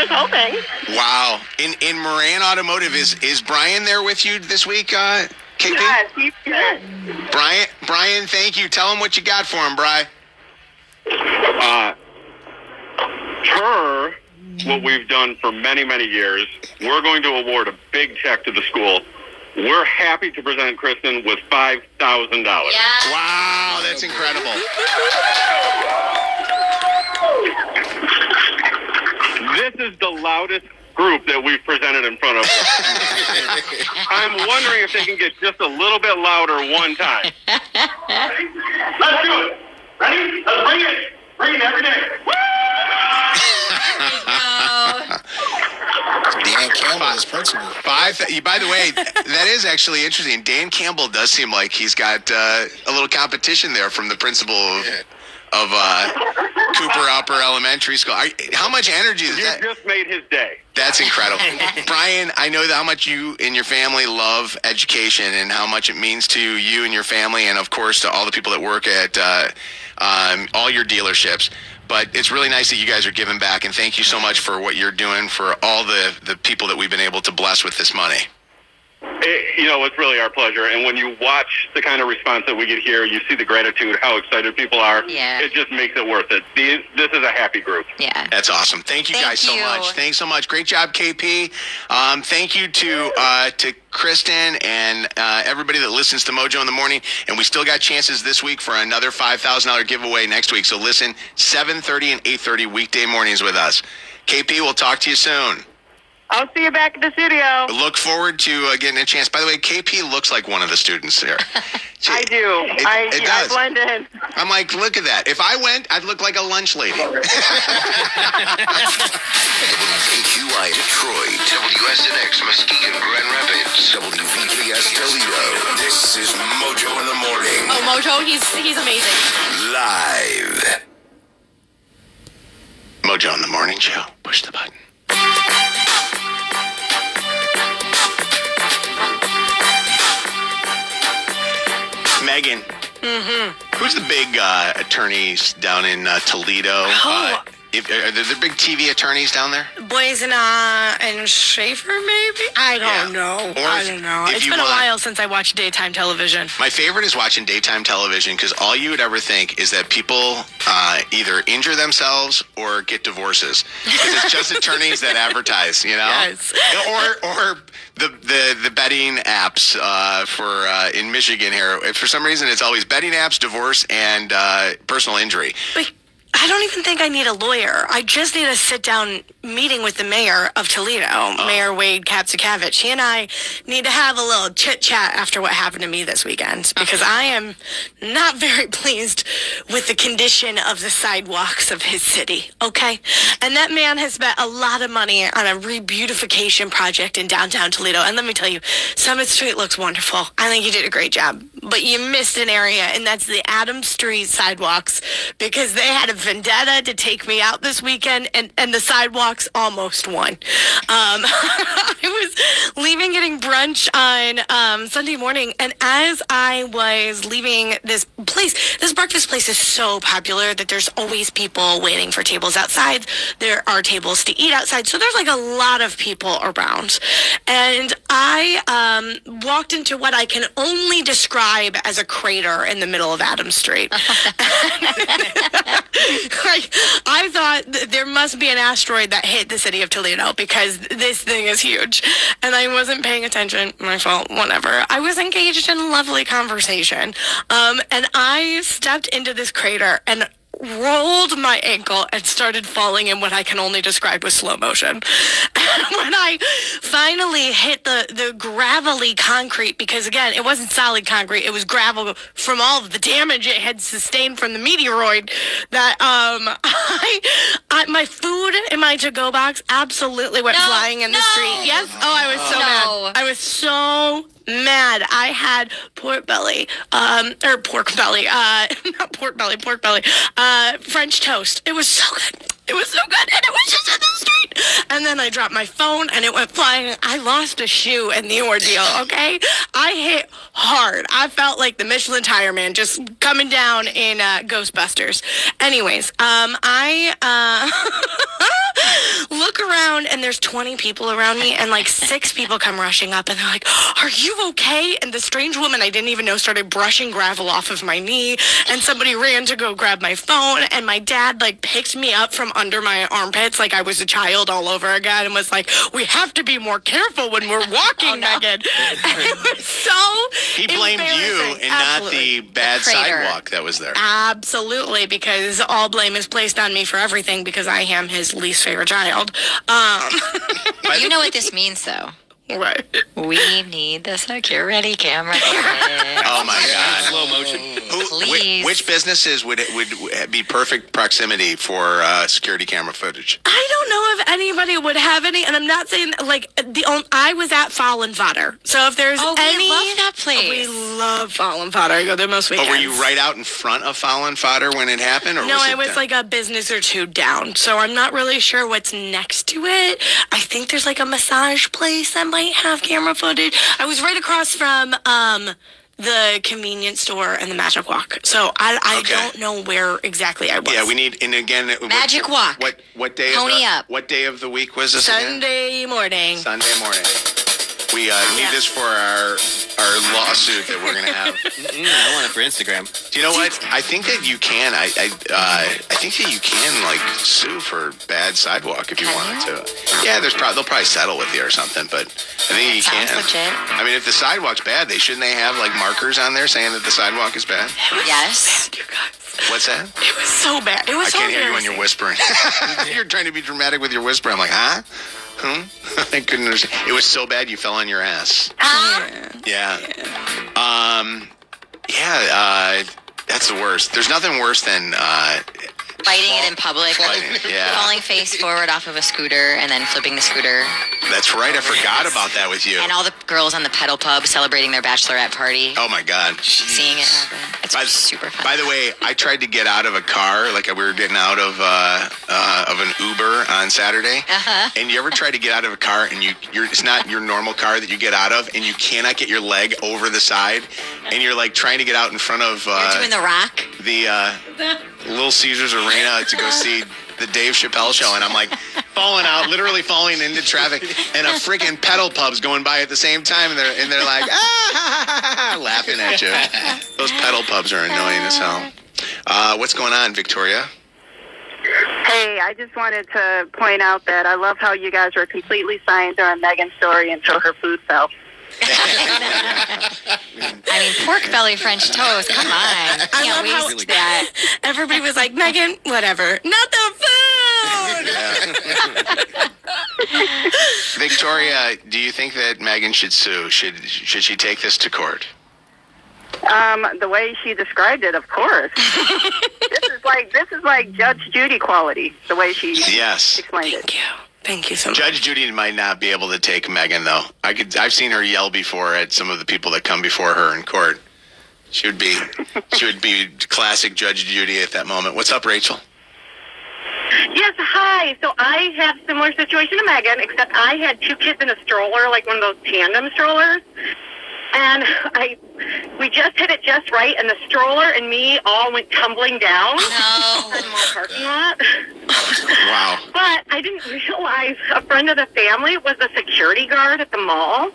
was hoping. Wow. In Moran Automotive, is Brian there with you this week, KP? Yes, he's here. Brian, thank you. Tell him what you got for him, Bri. What we've done for many, many years, we're going to award a big check to the school. We're happy to present Kristen with $5,000. Yeah. Wow, that's incredible. This is the loudest group that we've presented in front of. I'm wondering if they can get just a little bit louder one time. Let's do it. Ready? Let's bring it. Bring it every day. Dan Campbell is principal. By the way, that is actually interesting. Dan Campbell does seem like he's got a little competition there from the principal of Cooper Upper Elementary School. How much energy is that? You just made his day. That's incredible. Brian, I know how much you and your family love education and how much it means to you and your family and, of course, to all the people that work at all your dealerships. But it's really nice that you guys are giving back, and thank you so much for what you're doing for all the people that we've been able to bless with this money. It's really our pleasure. And when you watch the kind of response that we get here, you see the gratitude, how excited people are. Yeah. It just makes it worth it. This is a happy group. Yeah. That's awesome. Thank you guys so much. Thanks so much. Great job, KP. Thank you to Kristen and everybody that listens to Mojo in the Morning. And we still got chances this week for another $5,000 giveaway next week. So listen, 7:30 and 8:30 weekday mornings with us. KP, we'll talk to you soon. I'll see you back at the studio. Look forward to getting a chance. By the way, KP looks like one of the students there. I do. I does. blend in. I'm like, look at that. If I went, I'd look like a lunch lady. WKQI Detroit, WSNX Muskegon, Grand Rapids, WVKS Toledo. This is Mojo in the Morning. Oh, Mojo, he's amazing. Live. Mojo in the Morning Show. Push the button. Megan, who's the big attorneys down in Toledo? Oh. Are there big TV attorneys down there? Boisena and Schaefer, maybe? I don't know. I don't know. It's been a while since I watched daytime television. My favorite is watching daytime television because all you would ever think is that people either injure themselves or get divorces. Because it's just attorneys that advertise, Yes. Or the betting apps for in Michigan here. For some reason, it's always betting apps, divorce, and personal injury. But I don't even think I need a lawyer. I just need a sit-down meeting with the mayor of Toledo, Mayor Wade Katzikavich. He and I need to have a little chit-chat after what happened to me this weekend because I am not very pleased with the condition of the sidewalks of his city, okay? And that man has spent a lot of money on a re-beautification project in downtown Toledo. And let me tell you, Summit Street looks wonderful. I think you did a great job. But you missed an area, and that's the Adams Street sidewalks because they had a vendetta to take me out this weekend, and the sidewalks almost won. I was leaving getting brunch on Sunday morning, and as I was leaving this breakfast place is so popular that there's always people waiting for tables outside. There are tables to eat outside, so there's like a lot of people around. And I walked into what I can only describe as a crater in the middle of Adams Street. I thought there must be an asteroid that hit the city of Toledo because this thing is huge. And I wasn't paying attention. My fault, whatever. I was engaged in a lovely conversation. And I stepped into this crater and rolled my ankle and started falling in what I can only describe with slow motion. And when I finally hit the gravelly concrete, because again, it wasn't solid concrete, it was gravel from all of the damage it had sustained from the meteoroid, that my food in my to-go box absolutely went flying in the street. Yes? Oh, I was so mad. I was so mad. I had pork belly, not pork belly, French toast. It was so good. It was so good, and it was just in the street. And then I dropped my phone, and it went flying. I lost a shoe in the ordeal, okay? I hit hard. I felt like the Michelin Tire Man just coming down in Ghostbusters. Anyways, I look around and there's 20 people around me, and like 6 people come rushing up, and they're like, "Are you okay?" And the strange woman I didn't even know started brushing gravel off of my knee, and somebody ran to go grab my phone, and my dad like picked me up from under my armpits like I was a child all over again, and was like, "We have to be more careful when we're walking, Megan." And it was so He blamed you embarrassing. and not Absolutely. the bad The crater. sidewalk that was there. Absolutely, because all blame is placed on me for everything because I am his least favorite child. You know what this means, though. Right. We need the security camera. Oh my God! Slow motion. Please. Which businesses would be perfect proximity for security camera footage? I don't know if anybody would have any, and I'm not saying like I was at Fallen Fodder, so if there's Oh, any, we love that place. we love Fallen Fodder. I go there most Oh, weekends. were you right out in front of Fallen Fodder when it happened, or No, was I it was down? like a business or two down, so I'm not really sure what's next to it. I think there's like a massage place that might have camera footage. I was right across from the convenience store and the Magic Walk, so I Okay. don't know where exactly I was. Yeah, we need, and again, Magic Walk. What day? Pony up. What day of the week was this? again? Sunday morning. Sunday morning. We need this for our lawsuit that we're gonna have. I want it for Instagram. Do you know what? I think that you can. I think that you can like sue for bad sidewalk if you wanted to. Yeah, they'll probably settle with you or something. But I think you Sounds can. legit. I mean, if the sidewalk's bad, shouldn't they have like markers on there saying that the sidewalk is bad? Yes. You guys. What's that? It was so bad. It was I so can't hear you when you're embarrassing. whispering. You're trying to be dramatic with your whisper. I'm like, huh? I couldn't understand. It was so bad you fell on your ass. Yeah. That's the worst. There's nothing worse than Biting it in public. Yeah. Falling face forward off of a scooter and then flipping the scooter. That's right. I forgot about that with you. And all the girls on the pedal pub celebrating their bachelorette party. Oh my God. Seeing it happen. It's super fun. By the way, I tried to get out of a car, like we were getting out of an Uber on Saturday. And you ever try to get out of a car and it's not your normal car that you get out of, and you cannot get your leg over the side, and you're like trying to get out in front of You're doing the rock. the Little Caesars Arena to go see the Dave Chappelle show, and I'm like falling out, literally falling into traffic, and a freaking pedal pub's going by at the same time, and they're like laughing at you. Those pedal pubs are annoying as hell. What's going on, Victoria? Hey, I just wanted to point out that I love how you guys were completely silent on Megan's story until her food fell. I mean, pork belly French toast. Come on. I Can't love how waste that. everybody was like, Megan, whatever. Not the food! Victoria, do you think that Megan should sue? Should she take this to court? The way she described it, of course. This is like Judge Judy quality, the way she Yes. explained it. Thank you so much. Judge Judy might not be able to take Megan, though. I've seen her yell before at some of the people that come before her in court. She would be classic Judge Judy at that moment. What's up, Rachel? Yes, hi. So I have a similar situation to Megan, except I had 2 kids in a stroller, like one of those tandem strollers. And we just hit it just right, and the stroller and me all went tumbling down No. in the mall parking lot. Wow. But I didn't realize a friend of the family was a security guard at the mall.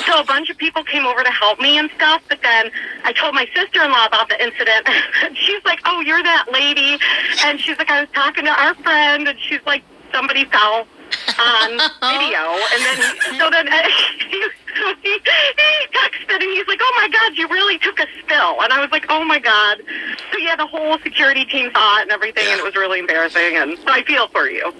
So a bunch of people came over to help me and stuff, but then I told my sister-in-law about the incident. And she's like, "Oh, you're that lady." And she's like, "I was talking to our friend," and she's like, "Somebody fell on video." And then, he texted and he's like, "Oh my God, you really took a spill." And I was like, "Oh my God." So yeah, the whole security team saw it and everything, and it was really embarrassing. And so I feel for you.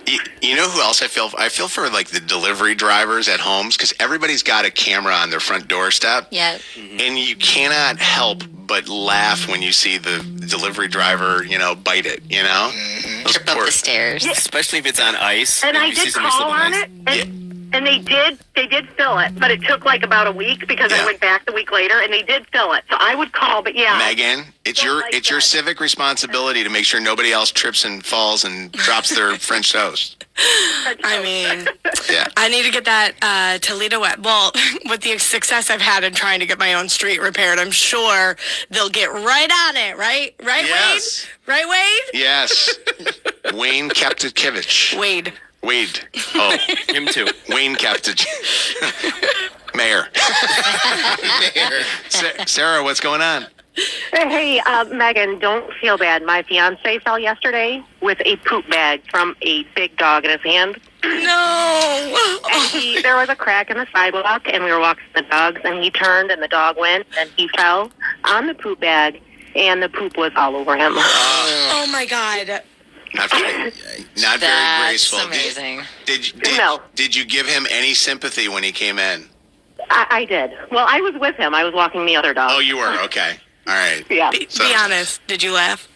You know who else I feel? I feel for like the delivery drivers at homes, because everybody's got a camera on their front doorstep. Yeah. And you cannot help but laugh when you see the delivery driver, bite it, Those Trip up poor- the stairs. Especially if it's on ice. And I you see did somebody call slip on ice. it, and they did fill it, but it took like about a week because Yeah. I went back the week later, and they did fill it. So I would call, but yeah. Megan, it's Don't your like it's your that. civic responsibility to make sure nobody else trips and falls and drops their French toast. I mean, Yeah. I need to get that Toledo wet. Well, with the success I've had in trying to get my own street repaired, I'm sure they'll get right on it, right? Right, Yes. Wade? Right, Wade? Yes. Wayne Kaptikevich. Wade. Wade. Oh, Him too. Wayne Captain. Mayor. Sarah, what's going on? Hey, Megan, don't feel bad. My fiance fell yesterday with a poop bag from a big dog in his hand. No. And there was a crack in the sidewalk, and we were walking the dogs, and he turned, and the dog went, and he fell on the poop bag, and the poop was all over him. Oh my God. Not very graceful. That's amazing. No. Did you give him any sympathy when he came in? I did. Well, I was with him. I was walking the other dog. Oh, you were? Okay. All right. Yeah. Be honest. Did you laugh?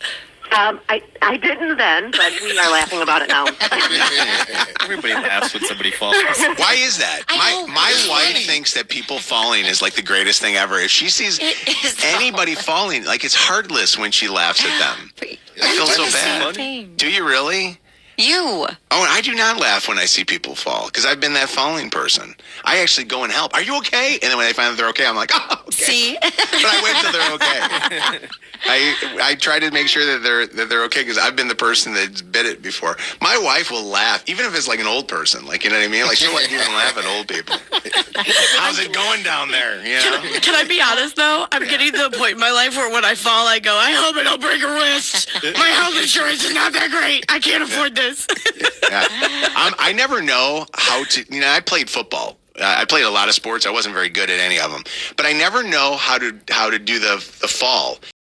I didn't then, but we are laughing about it now. Everybody laughs when somebody falls. Why is that? I know, My it's wife funny. thinks that people falling is like the greatest thing ever. If she sees It is anybody falling, like it's heartless when she laughs at them. I feel so bad. Do you really? You. Oh, I do not laugh when I see people fall because I've been that falling person. I actually go and help. Are you okay? And then when they find that they're okay, I'm like, oh, okay. See? But I wait till they're okay. I try to make sure that they're okay because I've been the person that's bit it before. My wife will laugh, even if it's like an old person. Like, you know what I mean? Like, she'll even laugh at old people. How's it going down there? You know? Can I be honest though? I'm getting to the point in my life where when I fall, I go, I hope I don't break a wrist. My health insurance is not that great. I can't afford this. Yeah. I never know how to. You know, I played football. I played a lot of sports. I wasn't very good at any of them, but I never know how to do the fall.